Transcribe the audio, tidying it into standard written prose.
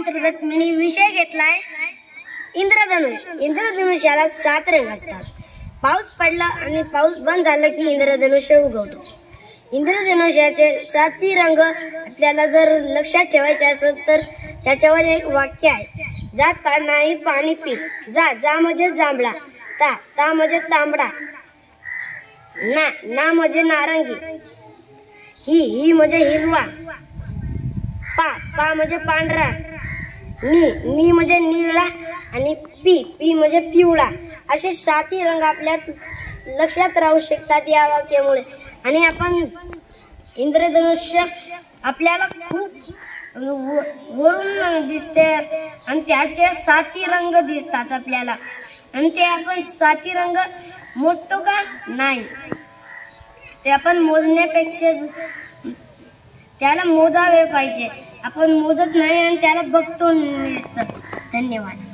अंतर्गत मी विषय घेतलाय इंद्रधनुष। इंद्रधनुष्याला 7 रंग असतात। पाऊस पडला आणि पाऊस बंद झाला की इंद्रधनुष्य उगवतो। इंद्रधनुष्याचे 7 रंग आपल्याला जर लक्षात ठेवायचे असेल तर त्याच्यावर एक वाक्य आहे, जा ता नाही पाणी पी, जा जा म्हणजे जांभळा, ता ता म्हणजे तांबडा, ना ना म्हणजे नारंगी, ही म्हणजे हिरवा, पा पा म्हणजे पांढरा, नी म्हणजे निळा आणि पी म्हणजे पिवळा। असे 7 रंग आपल्या लक्षात राहू शकतात या वाक्यामुळे। आणि आपण इंद्रधनुष्य आपल्याला खूप वरून दिसते आणि त्याचे 7 रंग दिसतात आपल्याला, आणि ते आपण 7 रंग मोजतो का? नाही, ते आपण मोजण्यापेक्षा त्याला मोजावे पाहिजे। आपण मोजत नाही आणि त्याला बघतो नुसतं। धन्यवाद।